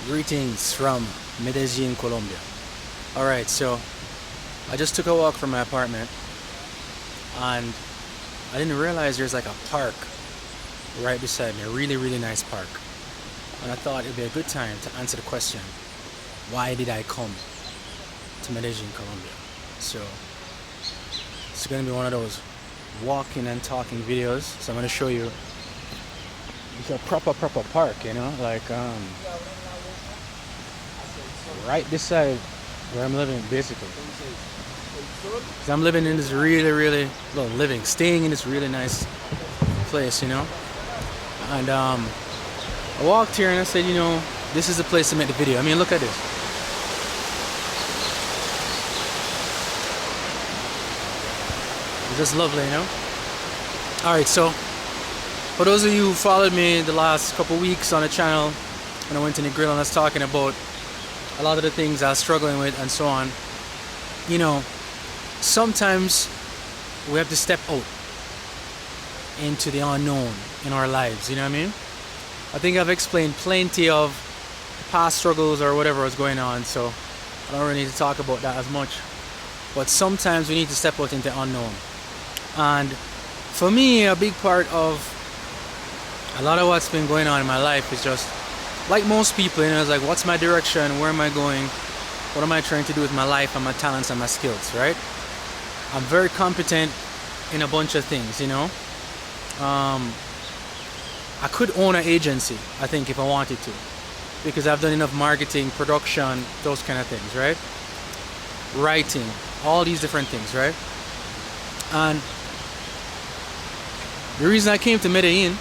Greetings from Medellin, Colombia. Alright, so I just took a walk from my apartment and I didn't realize there's like a park right beside me, a really, really nice park. And I thought it'd be a good time to answer the question, why did I come to Medellin, Colombia? So it's gonna be one of those walking and talking videos. So I'm gonna show you it's a proper park, like right beside where I'm living, basically. Because I'm living in this staying in this really nice place, And I walked here and I said, this is the place to make the video. I mean, look at this. It's just lovely, Alright, so for those of you who followed me the last couple weeks on the channel, when I went to the grill and I was talking about a lot of the things I was struggling with and so on, sometimes we have to step out into the unknown in our lives, you know what I mean? I think I've explained plenty of past struggles or whatever was going on, so I don't really need to talk about that as much. But sometimes we need to step out into the unknown. And for me, a big part of a lot of what's been going on in my life is just like most people, it's like, what's my direction? Where am I going? What am I trying to do with my life and my talents and my skills, right? I'm very competent in a bunch of things, I could own an agency, I think, if I wanted to, because I've done enough marketing, production, those kind of things, right? Writing, all these different things, right? And the reason I came to Medellin,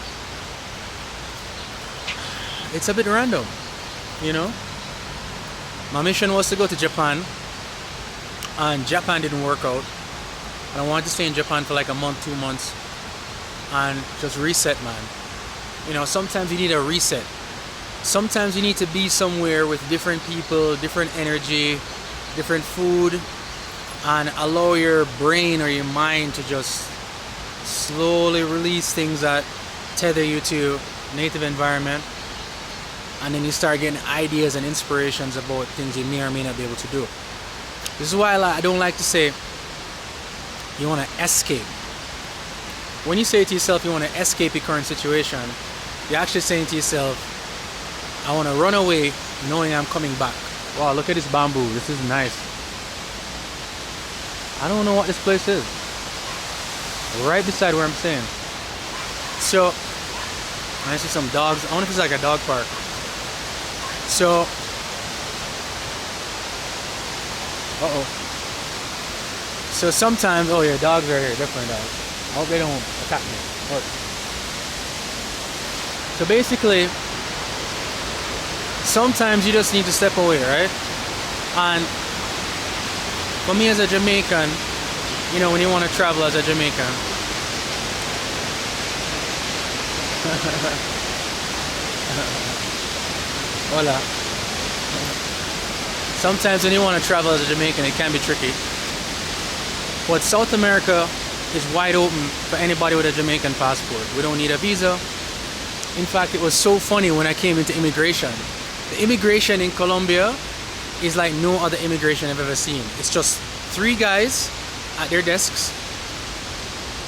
it's a bit random, My mission was to go to Japan, and Japan didn't work out. And I wanted to stay in Japan for like a month, 2 months, and just reset, man. Sometimes you need a reset. Sometimes you need to be somewhere with different people, different energy, different food, and allow your brain or your mind to just slowly release things that tether you to native environment. And then you start getting ideas and inspirations about things you may or may not be able to do. This is why I don't like to say you want to escape. When you say to yourself you want to escape your current situation, you're actually saying to yourself, I want to run away knowing I'm coming back. Wow, look at this bamboo. This is nice. I don't know what this place is. Right beside where I'm staying. So, I see some dogs. I wonder if it's like a dog park. So, so sometimes, dogs are here, definitely dogs. I hope they don't attack me. So basically, sometimes you just need to step away, right? And for me as a Jamaican, when you want to travel as a Jamaican, hola. Sometimes when you want to travel as a Jamaican, it can be tricky. But South America is wide open for anybody with a Jamaican passport. We don't need a visa. In fact, it was so funny when I came into immigration. The immigration in Colombia is like no other immigration I've ever seen. It's just 3 guys at their desks,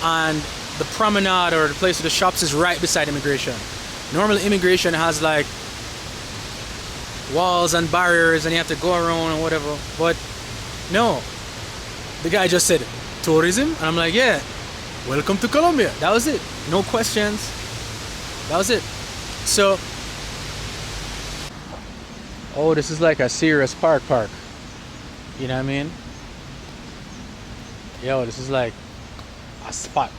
and the promenade or the place of the shops is right beside immigration. Normally immigration has like walls and barriers and you have to go around and whatever, but no, the guy just said tourism, and I'm like, yeah, welcome to Colombia. That was it. No questions. That was it. So, this is like a serious park. You know what I mean? Yo, this is like a spot.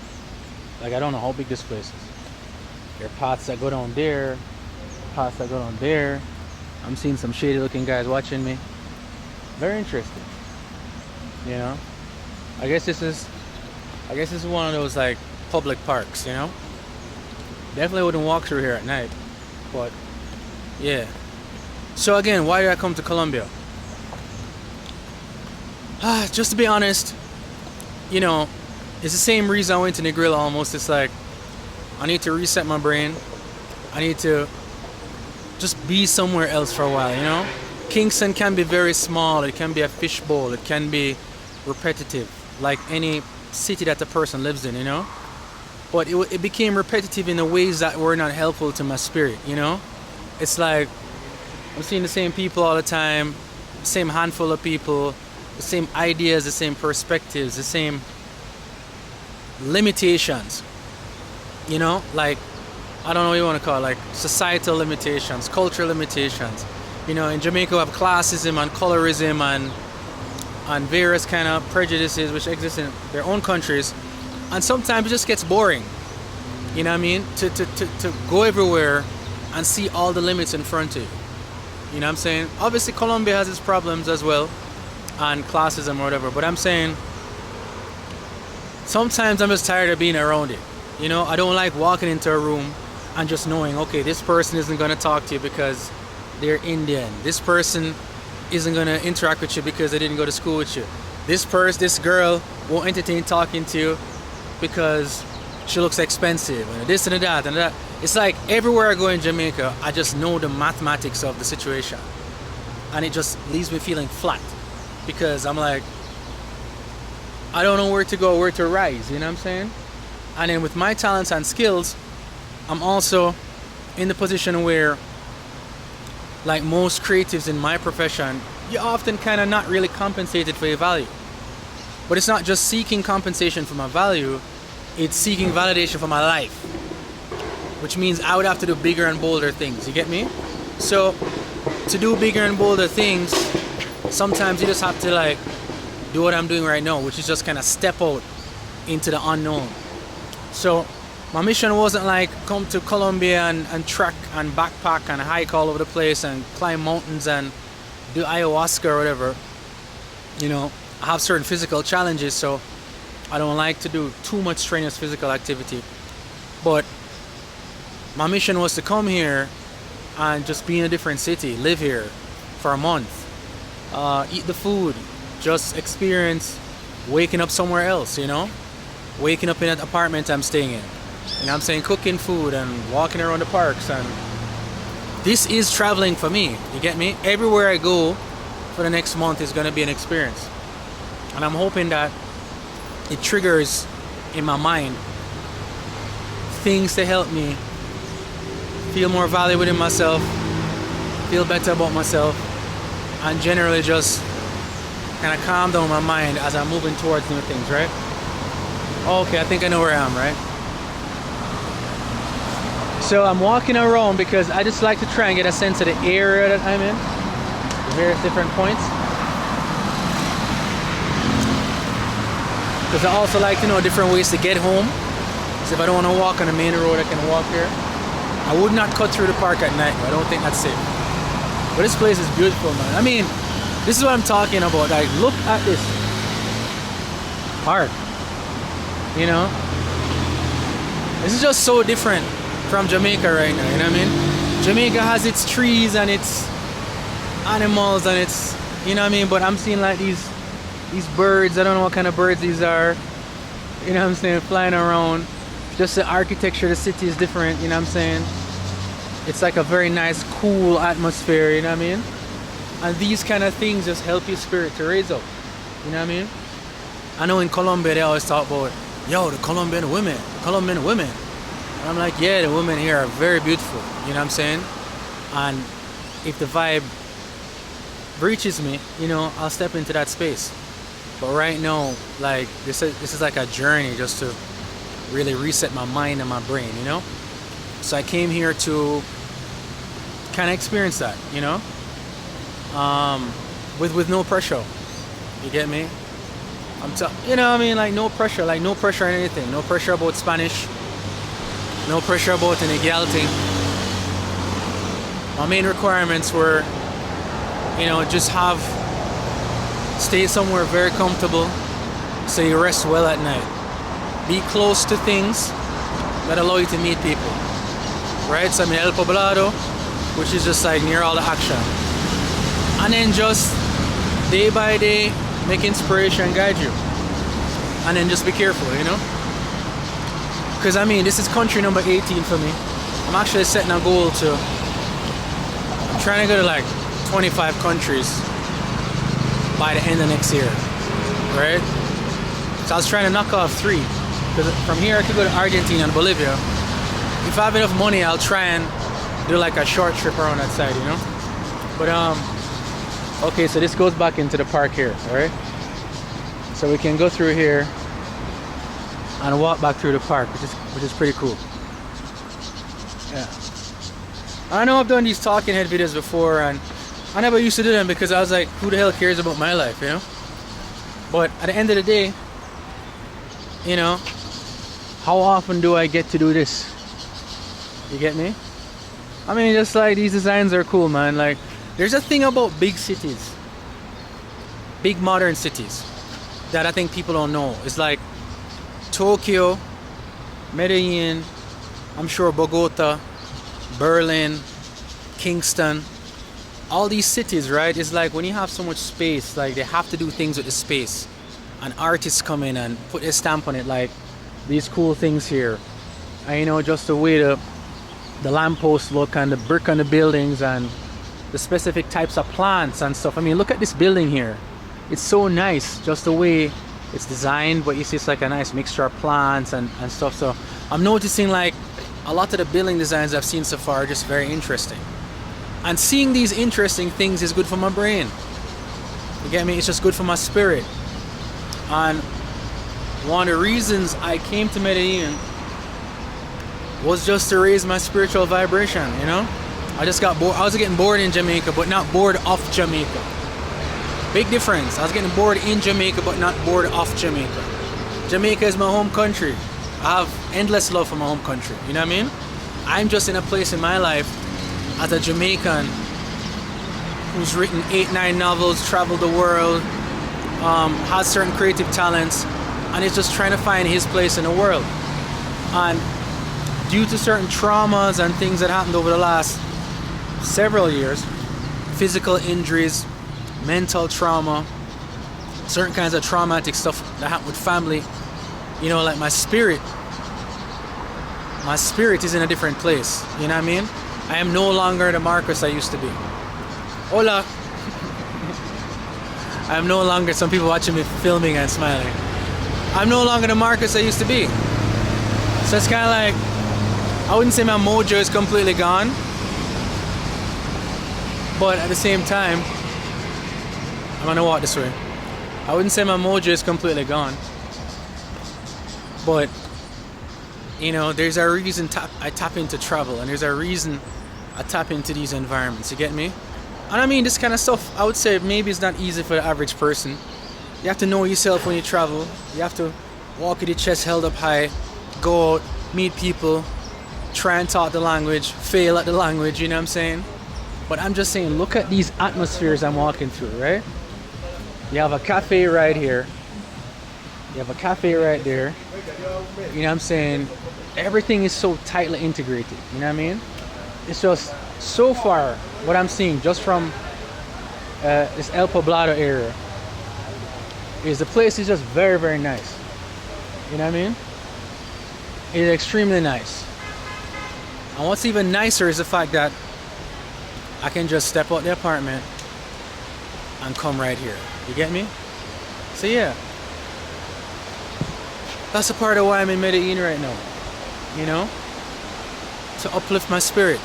Like, I don't know how big this place is. There are paths that go down there, paths that go down there. I'm seeing some shady looking guys watching me. Very interesting. I guess this is one of those like public parks, Definitely wouldn't walk through here at night. But yeah. So again, why did I come to Colombia? Just to be honest, it's the same reason I went to Negril almost. It's like I need to reset my brain. I need to just be somewhere else for a while, you know? Kingston can be very small, it can be a fishbowl, it can be repetitive, like any city that a person lives in, you know? But it became repetitive in the ways that were not helpful to my spirit, you know? It's like I'm seeing the same people all the time, the same handful of people, the same ideas, the same perspectives, the same limitations, you know? Like, I don't know what you want to call it, like societal limitations, cultural limitations. You know, in Jamaica we have classism and colorism and various kind of prejudices which exist in their own countries. And sometimes it just gets boring. You know what I mean? To go everywhere and see all the limits in front of you. You know what I'm saying? Obviously Colombia has its problems as well, and classism or whatever, but I'm saying sometimes I'm just tired of being around it. You know, I don't like walking into a room and just knowing, okay, this person isn't going to talk to you because they're Indian. This person isn't going to interact with you because they didn't go to school with you. This girl won't entertain talking to you because she looks expensive, and this and that and that. It's like everywhere I go in Jamaica, I just know the mathematics of the situation, and it just leaves me feeling flat because I'm like, I don't know where to go, where to rise, you know what I'm saying? And then with my talents and skills, I'm also in the position where, like most creatives in my profession, you're often kind of not really compensated for your value. But it's not just seeking compensation for my value, it's seeking validation for my life. Which means I would have to do bigger and bolder things, you get me? So, to do bigger and bolder things, sometimes you just have to like do what I'm doing right now, which is just kind of step out into the unknown. So, my mission wasn't like come to Colombia and trek and backpack and hike all over the place and climb mountains and do ayahuasca or whatever. You know, I have certain physical challenges, so I don't like to do too much strenuous physical activity. But my mission was to come here and just be in a different city, live here for a month, eat the food, just experience waking up somewhere else, you know? Waking up in an apartment I'm staying in. You know what I'm saying? Cooking food and walking around the parks. And this is traveling for me, you get me? Everywhere I go for the next month is going to be an experience. And I'm hoping that it triggers in my mind things to help me feel more value within myself, feel better about myself, and generally just kind of calm down my mind as I'm moving towards new things, right? Okay, I think I know where I am, right? So I'm walking around because I just like to try and get a sense of the area that I'm in, the various different points. Because I also like to know different ways to get home. So if I don't want to walk on the main road, I can walk here. I would not cut through the park at night. I don't think that's safe. But this place is beautiful, man. I mean, this is what I'm talking about. Like, look at this park. You know? This is just so different from Jamaica right now, you know what I mean? Jamaica has its trees and its animals and its, you know what I mean? But I'm seeing like these birds, I don't know what kind of birds these are, you know what I'm saying, flying around. Just the architecture, the city is different, you know what I'm saying? It's like a very nice, cool atmosphere, you know what I mean? And these kind of things just help your spirit to raise up, you know what I mean? I know in Colombia they always talk about, yo, the Colombian women. And I'm like, yeah, the women here are very beautiful, you know what I'm saying? And if the vibe reaches me, you know, I'll step into that space. But right now, like, this is like a journey just to really reset my mind and my brain, you know? So I came here to kind of experience that, you know? With no pressure, you get me? You know what I mean? Like no pressure on anything. No pressure about Spanish. No pressure about any gal thing. My main requirements were, you know, just stay somewhere very comfortable so you rest well at night. Be close to things that allow you to meet people. Right? So I'm in El Poblado, which is just like near all the action. And then just day by day, make inspiration guide you. And then just be careful, you know? Because I mean, this is country number 18 for me. I'm actually setting a goal to trying to go to like 25 countries by the end of next year, right? So I was trying to knock off 3. Because from here I could go to Argentina and Bolivia. If I have enough money, I'll try and do like a short trip around that side, you know? But okay, so this goes back into the park here, alright? So we can go through here and walk back through the park, which is pretty cool. Yeah. I know I've done these talking head videos before, and I never used to do them because I was like, who the hell cares about my life, you know? But at the end of the day, you know, how often do I get to do this? You get me? I mean, just like these designs are cool, man. Like, there's a thing about big cities, big modern cities, that I think people don't know. It's like Tokyo, Medellin, I'm sure Bogota, Berlin, Kingston, all these cities, right? It's like when you have so much space, like they have to do things with the space, and artists come in and put a stamp on it, like these cool things here, and you know, just the way the lampposts look and the brick on the buildings and the specific types of plants and stuff. I mean, look at this building here. It's so nice, just the way it's designed, but you see it's like a nice mixture of plants and stuff. So I'm noticing like a lot of the building designs I've seen so far are just very interesting. And seeing these interesting things is good for my brain. You get me? It's just good for my spirit. And one of the reasons I came to Medellin was just to raise my spiritual vibration, you know? I just got bored. I was getting bored in Jamaica, but not bored off Jamaica. Big difference. I was getting bored in Jamaica, but not bored off Jamaica. Jamaica is my home country. I have endless love for my home country. You know what I mean? I'm just in a place in my life as a Jamaican who's written 8-9 novels, traveled the world, has certain creative talents, and is just trying to find his place in the world. And due to certain traumas and things that happened over the last several years, physical injuries, mental trauma, certain kinds of traumatic stuff that happened with family, you know, like my spirit is in a different place. You know what I mean? I am no longer the Marcus I used to be. Hola. I am no longer, some people watching me filming and smiling. I'm no longer the Marcus I used to be. So it's kind of like, I wouldn't say my mojo is completely gone, but at the same time, I'm gonna walk this way. I wouldn't say my mojo is completely gone, but you know, there's a reason I tap into travel, and there's a reason I tap into these environments. You get me? And I mean, this kind of stuff, I would say maybe it's not easy for the average person. You have to know yourself when you travel. You have to walk with your chest held up high, go out, meet people, try and talk the language, fail at the language, you know what I'm saying? But I'm just saying, look at these atmospheres I'm walking through, right? You have a cafe right here. You have a cafe right there. You know what I'm saying? Everything is so tightly integrated, you know what I mean? It's just, so far, what I'm seeing just from this El Poblado area is the place is just very, very nice. You know what I mean? It's extremely nice. And what's even nicer is the fact that I can just step out the apartment and come right here. You get me? So yeah, that's a part of why I'm in Medellin right now. You know, to uplift my spirit.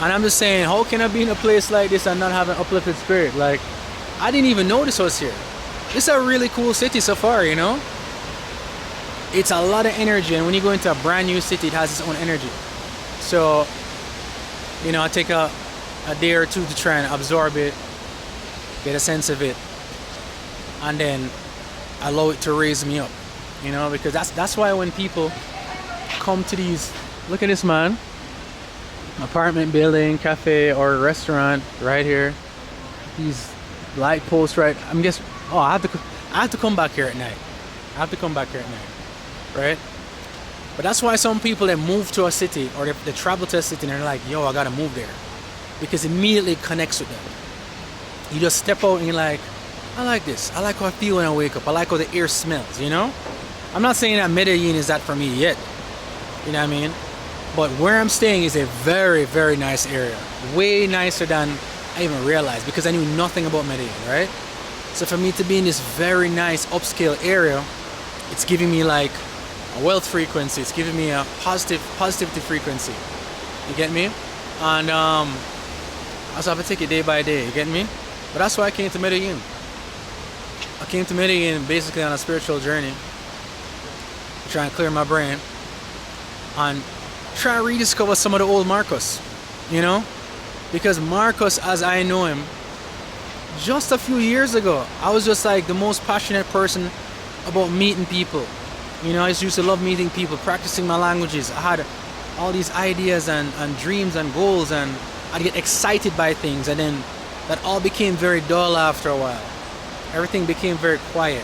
And I'm just saying, how can I be in a place like this and not have an uplifted spirit? Like, I didn't even know this was here. It's a really cool city so far, you know? It's a lot of energy, and when you go into a brand new city, it has its own energy. So, you know, I take a day or two to try and absorb it, get a sense of it, and then allow it to raise me up, you know? Because that's why when people come to these, look at this, man, apartment building, cafe, or restaurant right here, these light posts, right? I'm guess, oh, I have to come back here at night. I have to come back here at night, right? But that's why some people, they move to a city, or they travel to a city, and they're like, yo, I gotta move there, because it immediately connects with them. You just step out and you're like, I like this. I like how I feel when I wake up. I like how the air smells, you know? I'm not saying that Medellin is that for me yet, you know what I mean? But where I'm staying is a very, very nice area. Way nicer than I even realized because I knew nothing about Medellin, right? So for me to be in this very nice upscale area, it's giving me like a wealth frequency. It's giving me a positivity frequency. You get me? And I also have to take it day by day. You get me? But that's why I came to Medellin. I came to Medellin basically on a spiritual journey, trying to clear my brain and try to rediscover some of the old Marcus, you know? Because Marcus, as I know him, just a few years ago, I was just like the most passionate person about meeting people. You know, I just used to love meeting people, practicing my languages. I had all these ideas and dreams and goals, and I'd get excited by things, and then that all became very dull after a while. Everything became very quiet.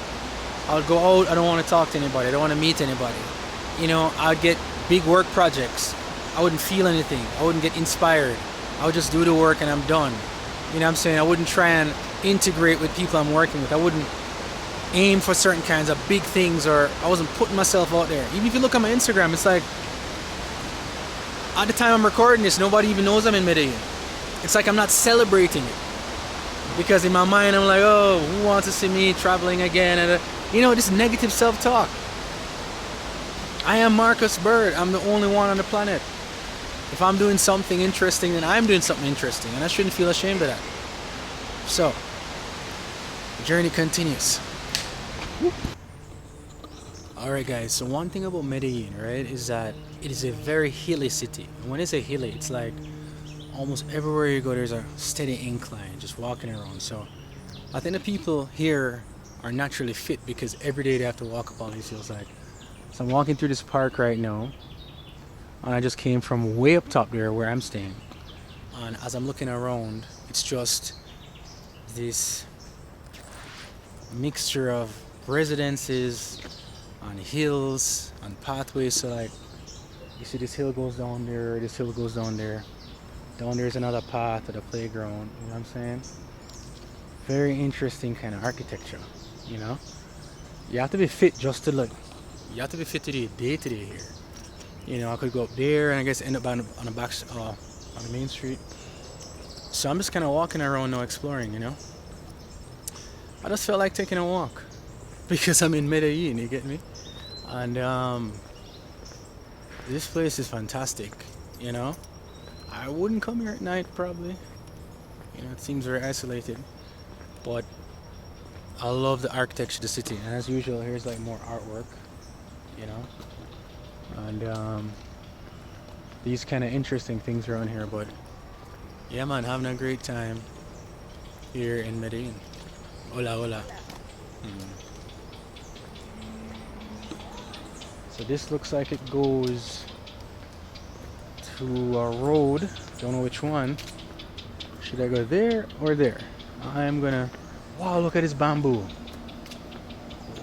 I would go out, I don't want to talk to anybody, I don't want to meet anybody. You know, I would get big work projects. I wouldn't feel anything. I wouldn't get inspired. I would just do the work and I'm done. You know what I'm saying? I wouldn't try and integrate with people I'm working with. I wouldn't aim for certain kinds of big things, or I wasn't putting myself out there. Even if you look at my Instagram, it's like, at the time I'm recording this, nobody even knows I'm in Medellin. It's like I'm not celebrating it. Because in my mind, I'm like, oh, who wants to see me traveling again? And, you know, this negative self-talk. I am Marcus Bird. I'm the only one on the planet. If I'm doing something interesting, then I'm doing something interesting. And I shouldn't feel ashamed of that. So, the journey continues. Alright guys, so one thing about Medellin, right, is that it is a very hilly city. And when I say hilly, it's like almost everywhere you go there's a steady incline, just walking around. So I think the people here are naturally fit because every day they have to walk up all these hills. Like, so I'm walking through this park right now, and I just came from way up top there where I'm staying. And as I'm looking around, it's just this mixture of residences on hills, on pathways. So like, you see this hill goes down there, this hill goes down there. Down there's another path to the playground, you know what I'm saying? Very interesting kind of architecture, you know? You have to be fit just to look. You have to be fit to do day to day here. You know, I could go up there and I guess end up on the back, on the main street. So I'm just kind of walking around now, exploring, you know? I just felt like taking a walk because I'm in Medellin, you get me? And this place is fantastic, you know? I wouldn't come here at night probably. You know, it seems very isolated. But I love the architecture of the city. And as usual, here's like more artwork, you know? And these kind of interesting things around here. But yeah, man, having a great time here in Medellin. Hola, hola. So this looks like it goes to a road. Don't know which one. Should I go there or there? I'm gonna. Wow, look at this bamboo.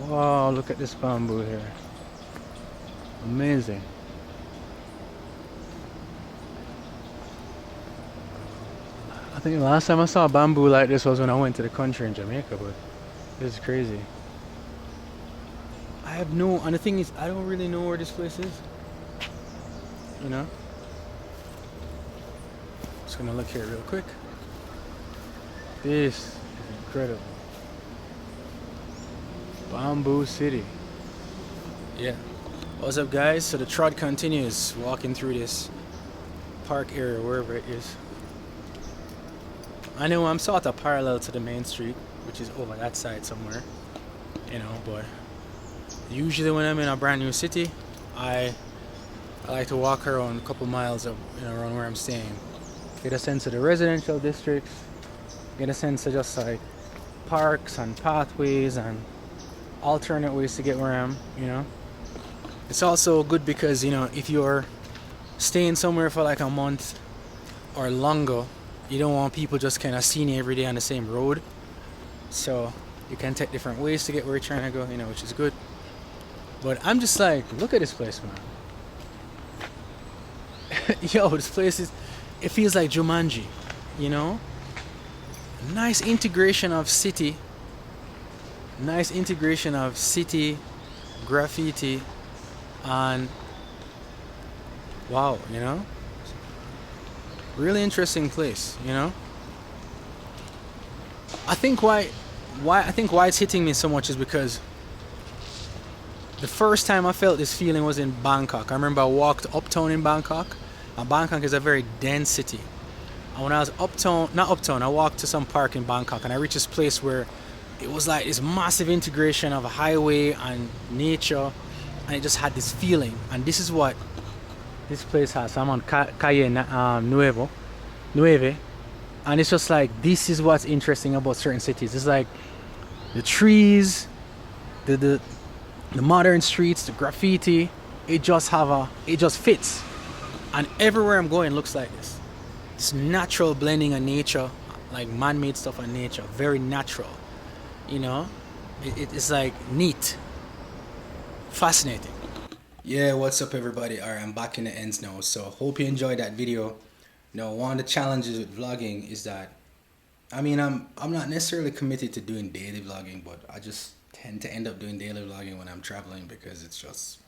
Wow, look at this bamboo here. Amazing. I think the last time I saw bamboo like this was when I went to the country in Jamaica, but this is crazy. I have no, and the thing is, I don't really know where this place is. You know? Just gonna look here real quick. This is incredible. Bamboo City. Yeah. What's up, guys? So the trot continues, walking through this park area, wherever it is. I know I'm sort of parallel to the main street, which is over that side somewhere, you know, but usually when I'm in a brand new city, I like to walk around a couple miles of, you know, around where I'm staying. Get a sense of the residential districts, get a sense of just like parks and pathways and alternate ways to get where I am, you know. It's also good because, you know, if you're staying somewhere for like a month or longer, you don't want people just kind of seeing you every day on the same road. So you can take different ways to get where you're trying to go, you know, which is good. But I'm just like, look at this place, man. Yo, this place is, it feels like Jumanji, you know? Nice integration of city. Nice integration of city, graffiti, and Wow, you know, really interesting place, you know. I think why it's hitting me so much is because the first time I felt this feeling was in Bangkok. I remember I walked uptown in Bangkok. And Bangkok is a very dense city. And when I was uptown, not uptown, I walked to some park in Bangkok and I reached this place where it was like this massive integration of a highway and nature, and it just had this feeling. And this is what this place has. I'm on Calle Nueve, and it's just like this is what's interesting about certain cities. It's like the trees, the modern streets, the graffiti. It just fits, and everywhere I'm going looks like this. It's natural blending of nature, like man-made stuff and nature, very natural. You know, it's like neat, fascinating. Yeah, what's up everybody? Alright, I'm back in the ends now, so hope you enjoyed that video. Now, one of the challenges with vlogging is that, I mean, I'm not necessarily committed to doing daily vlogging, but I just tend to end up doing daily vlogging when I'm traveling because it's just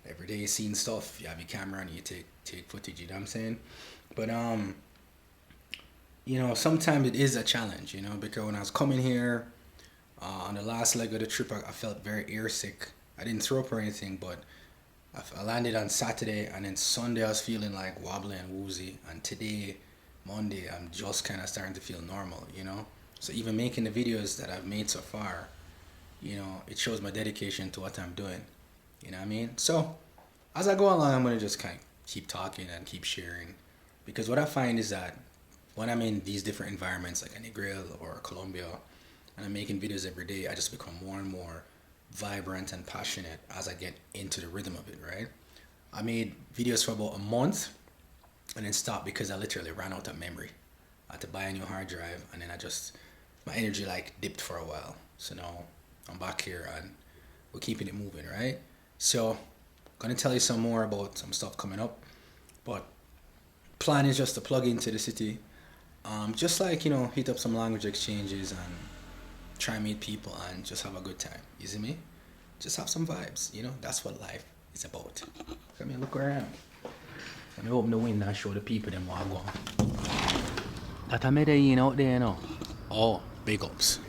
every day seeing stuff. You have your camera and you take footage, you know what I'm saying? But you know, sometimes it is a challenge, you know, because when I was coming here on the last leg of the trip, I felt very airsick. I didn't throw up or anything, but I landed on Saturday, and then Sunday I was feeling like wobbly and woozy, and today, Monday, I'm just kind of starting to feel normal, you know. So even making the videos that I've made so far, you know, it shows my dedication to what I'm doing, you know what I mean? So as I go along, I'm going to just kind of keep talking and keep sharing, because what I find is that when I'm in these different environments like Negril or Colombia, and I'm making videos every day, I just become more and more vibrant and passionate as I get into the rhythm of it, right? I made videos for about a month and then stopped because I literally ran out of memory. I had to buy a new hard drive, and then my energy like dipped for a while. So now I'm back here and we're keeping it moving, right? So I'm gonna tell you some more about some stuff coming up, but plan is just to plug into the city, just like, you know, hit up some language exchanges and try and meet people and just have a good time. You see me? Just have some vibes, you know? That's what life is about. Come here, look where I am. Let me open the window and show the people them what I go on. That I made out there, you know? Oh, big ups.